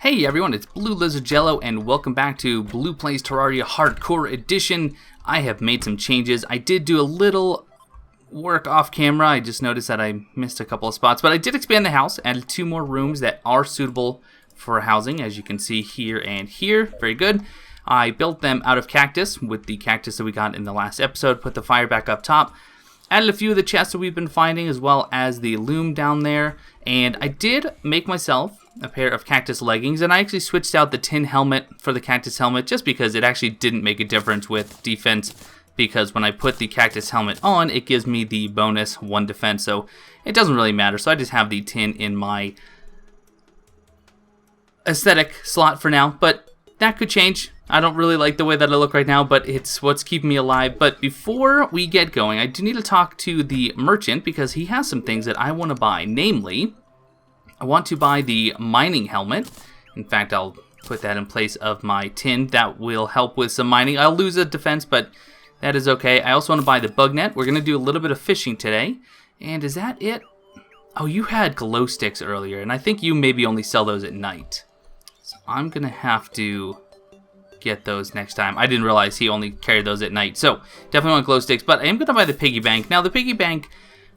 Hey everyone, it's Blue Lizard Jello and welcome back to Blue Plays Terraria Hardcore Edition. I have made some changes. I did do a little work off camera. I just noticed that I missed a couple of spots, but I did expand the house, added 2 more rooms that are suitable for housing, as you can see here and here. Very good. I built them out of cactus with the cactus that we got in the last episode, put the fire back up top. Added a few of the chests that we've been finding as well as the loom down there. And I did make myself a pair of cactus leggings, and I actually switched out the tin helmet for the cactus helmet just because it actually didn't make a difference with defense, because when I put the cactus helmet on, it gives me the bonus 1 defense, so it doesn't really matter. So I just have the tin in my aesthetic slot for now, but that could change. I don't really like the way that I look right now, but it's what's keeping me alive. But before we get going, I do need to talk to the merchant because he has some things that I want to buy. Namely, I want to buy the mining helmet. In fact, I'll put that in place of my tin. That will help with some mining. I'll lose a defense, but that is okay. I also want to buy the bug net. We're going to do a little bit of fishing today. And is that it? Oh, you had glow sticks earlier, and I think you maybe only sell those at night. So I'm going to have to get those next time. I didn't realize he only carried those at night. So definitely want glow sticks, but I am going to buy the piggy bank. Now the piggy bank,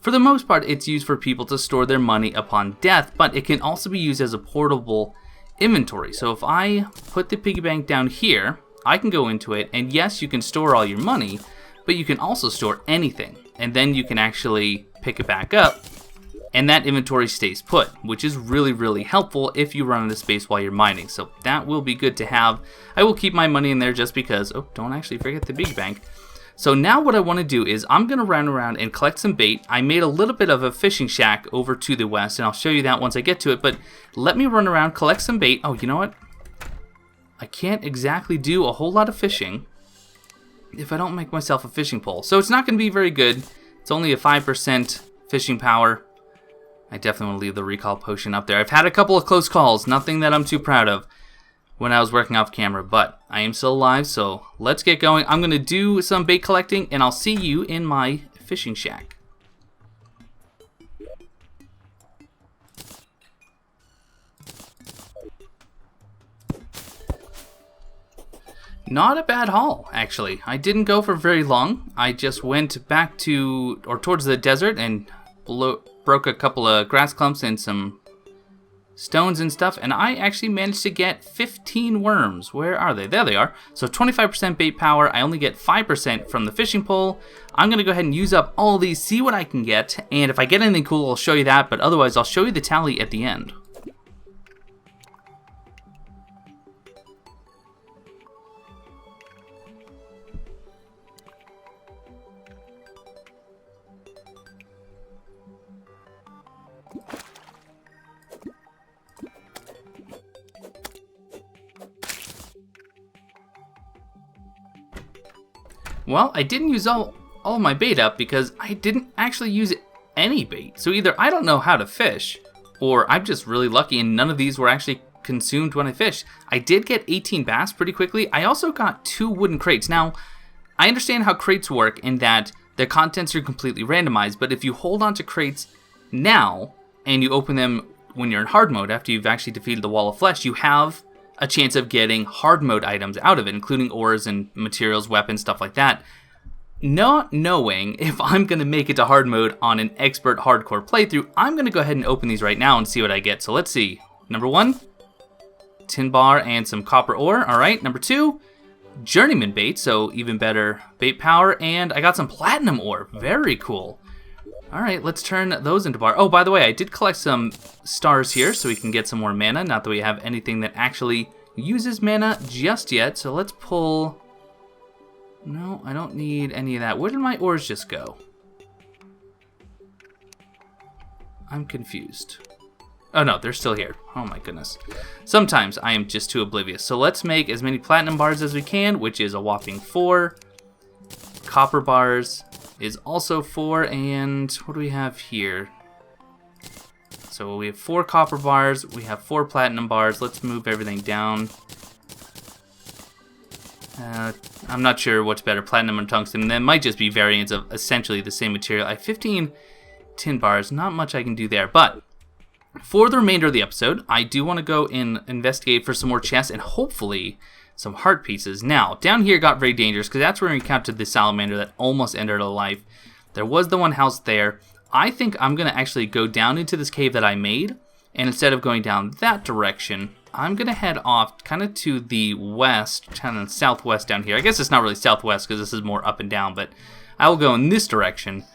for the most part, it's used for people to store their money upon death, but it can also be used as a portable inventory. So if I put the piggy bank down here, I can go into it, and yes, you can store all your money, but you can also store anything, and then you can actually pick it back up, and that inventory stays put, which is really, really helpful if you run out of space while you're mining. So that will be good to have. I will keep my money in there just because, oh, don't actually forget the piggy bank. So now what I want to do is I'm going to run around and collect some bait. I made a little bit of a fishing shack over to the west, and I'll show you that once I get to it, but let me run around, collect some bait. Oh, you know what? I can't exactly do a whole lot of fishing if I don't make myself a fishing pole. So it's not going to be very good. It's only a 5% fishing power. I definitely want to leave the recall potion up there. I've had a couple of close calls, nothing that I'm too proud of when I was working off camera, but I am still alive, so let's get going. I'm going to do some bait collecting, and I'll see you in my fishing shack. Not a bad haul, actually. I didn't go for very long. I just went back to, or towards the desert, and broke a couple of grass clumps and some stones and stuff, and I actually managed to get 15 worms. Where are they? There they are. So 25% bait power. I only get 5% from the fishing pole. I'm going to go ahead and use up all these, see what I can get, and if I get anything cool, I'll show you that, but otherwise I'll show you the tally at the end. Well, I didn't use all of my bait up because I didn't actually use any bait. So either I don't know how to fish, or I'm just really lucky and none of these were actually consumed when I fished. I did get 18 bass pretty quickly. I also got 2 wooden crates. Now, I understand how crates work in that their contents are completely randomized, but if you hold on to crates now and you open them when you're in hard mode after you've actually defeated the wall of flesh, you have a chance of getting hard mode items out of it, including ores and materials, weapons, stuff like that. Not knowing if I'm going to make it to hard mode on an expert hardcore playthrough, I'm going to go ahead and open these right now and see what I get. So let's see. Number 1, tin bar and some copper ore. All right. Number 2, journeyman bait, so even better bait power, and I got some platinum ore. Very cool. All right, let's turn those into bar. Oh, by the way, I did collect some stars here so we can get some more mana. Not that we have anything that actually uses mana just yet. So let's pull... No, I don't need any of that. Where did my ores just go? I'm confused. Oh, no, they're still here. Oh, my goodness. Sometimes I am just too oblivious. So let's make as many platinum bars as we can, which is a whopping 4. Copper bars is also 4, and what do we have here? So we have 4 copper bars, we have 4 platinum bars. Let's move everything down. I'm not sure what's better, platinum or tungsten. That might just be variants of essentially the same material. I have 15 tin bars, not much I can do there, but For the remainder of the episode, I do want to go and investigate for some more chests and hopefully some heart pieces. Now, down here got very dangerous because that's where we encountered the salamander that almost ended our life. There was the one house there. I think I'm going to actually go down into this cave that I made, and instead of going down that direction, I'm going to head off kind of to the west, kind of southwest down here. I guess it's not really southwest because this is more up and down, but I will go in this direction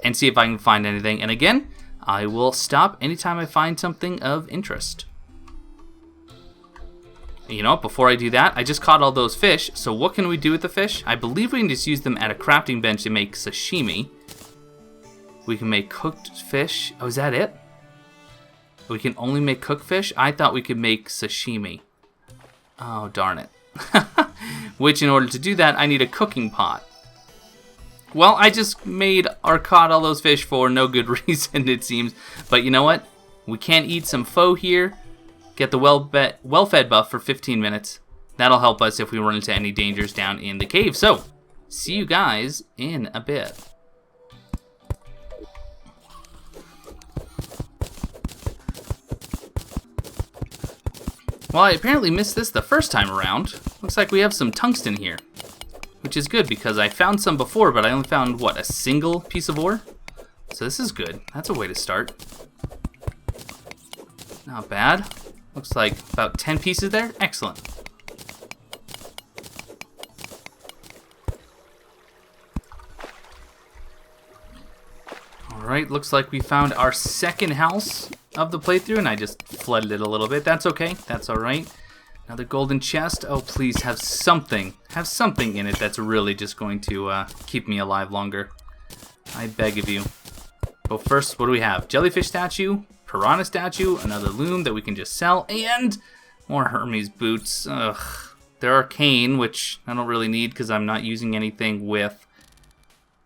and see if I can find anything. And again, I will stop anytime I find something of interest. You know, before I do that, I just caught all those fish, so what can we do with the fish? I believe we can just use them at a crafting bench to make sashimi. We can make cooked fish. Oh, is that it? We can only make cooked fish? I thought we could make sashimi. Oh, darn it. Which, in order to do that, I need a cooking pot. Well, I just made or caught all those fish for no good reason, it seems. But you know what? We can eat some pho here. Get the well-fed buff for 15 minutes. That'll help us if we run into any dangers down in the cave. So, see you guys in a bit. Well, I apparently missed this the first time around. Looks like we have some tungsten here, which is good because I found some before, but I only found, what, a single piece of ore? So this is good. That's a way to start. Not bad. Looks like about 10 pieces there. Excellent. Alright, looks like we found our second house of the playthrough, and I just flooded it a little bit. That's okay. That's alright. Another golden chest. Oh, please have something. Have something in it that's really just going to keep me alive longer. I beg of you. Well, first, what do we have? Jellyfish statue, piranha statue, another loom that we can just sell, and more Hermes boots. Ugh. They're arcane, which I don't really need because I'm not using anything with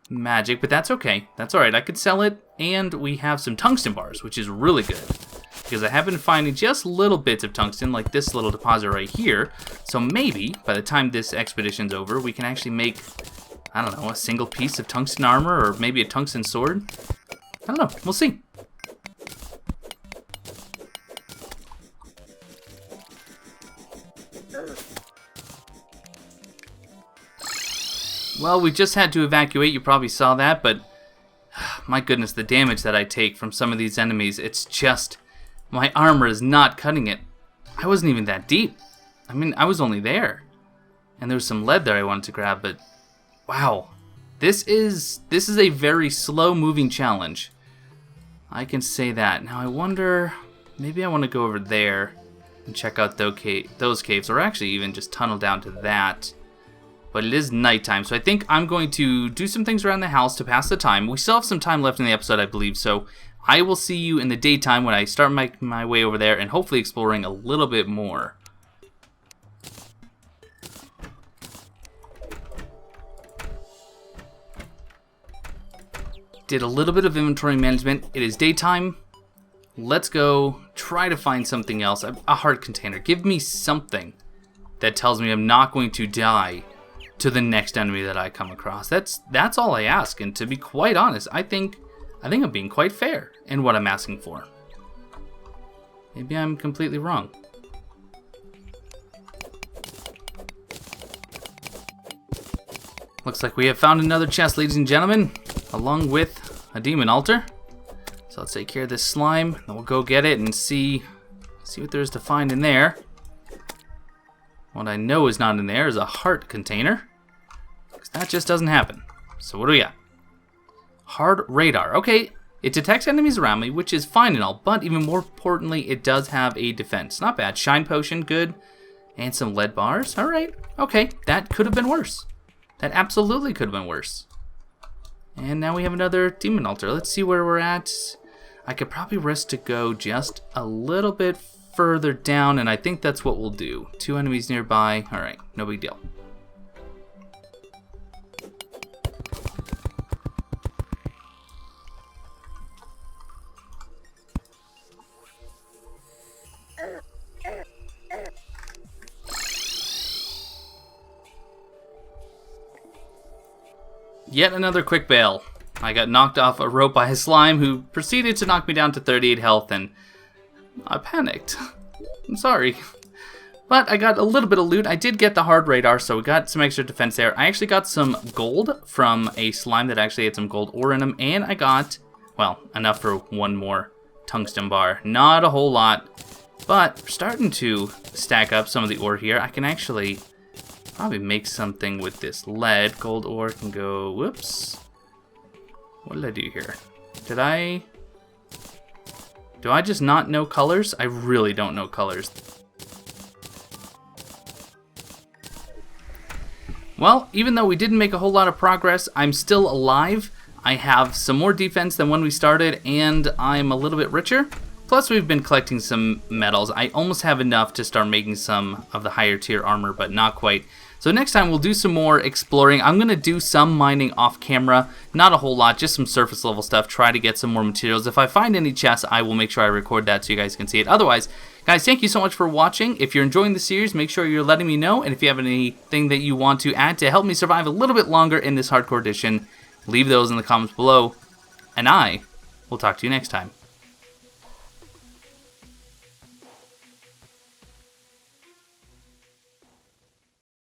magic, but that's okay. That's alright. I could sell it, and we have some tungsten bars, which is really good because I have been finding just little bits of tungsten, like this little deposit right here. So maybe by the time this expedition's over, we can actually make, I don't know, a single piece of tungsten armor or maybe a tungsten sword. I don't know. We'll see. Well, we just had to evacuate. You probably saw that, but my goodness, the damage that I take from some of these enemies, it's just, my armor is not cutting it. I wasn't even that deep. I mean, I was only there. And there was some lead there I wanted to grab, but wow. This is a very slow-moving challenge. I can say that. Now, I wonder, maybe I want to go over there and check out those caves, or actually even just tunnel down to that. But it is nighttime, so I think I'm going to do some things around the house to pass the time. We still have some time left in the episode, I believe, so I will see you in the daytime when I start my way over there and hopefully exploring a little bit more. Did a little bit of inventory management. It is daytime. Let's go try to find something else. A heart container. Give me something that tells me I'm not going to die to the next enemy that I come across. That's all I ask, and to be quite honest, I think I'm being quite fair in what I'm asking for. Maybe I'm completely wrong. Looks like we have found another chest, ladies and gentlemen, along with a demon altar. So let's take care of this slime, and we'll go get it and see what there is to find in there. What I know is not in there is a heart container, because that just doesn't happen. So what do we got? Hard radar. Okay, it detects enemies around me, which is fine and all, but even more importantly, it does have a defense. Not bad. Shine potion, good. And some lead bars. All right. Okay, that could have been worse. That absolutely could have been worse. And now we have another demon altar. Let's see where we're at. I could probably risk to go just a little bit further down, and I think that's what we'll do. 2 enemies nearby. All right, no big deal. Yet another quick bail. I got knocked off a rope by a slime who proceeded to knock me down to 38 health, and I panicked. I'm sorry. But I got a little bit of loot. I did get the hard radar, so we got some extra defense there. I actually got some gold from a slime that actually had some gold ore in him. And I got, well, enough for one more tungsten bar. Not a whole lot, but we're starting to stack up some of the ore here. I can actually probably make something with this lead. Gold ore can go, whoops. What did I do here? Do I just not know colors? I really don't know colors. Well, even though we didn't make a whole lot of progress, I'm still alive. I have some more defense than when we started, and I'm a little bit richer. Plus, we've been collecting some metals. I almost have enough to start making some of the higher tier armor, but not quite. So next time, we'll do some more exploring. I'm going to do some mining off camera. Not a whole lot, just some surface level stuff. Try to get some more materials. If I find any chests, I will make sure I record that so you guys can see it. Otherwise, guys, thank you so much for watching. If you're enjoying the series, make sure you're letting me know. And if you have anything that you want to add to help me survive a little bit longer in this hardcore edition, leave those in the comments below. And I will talk to you next time.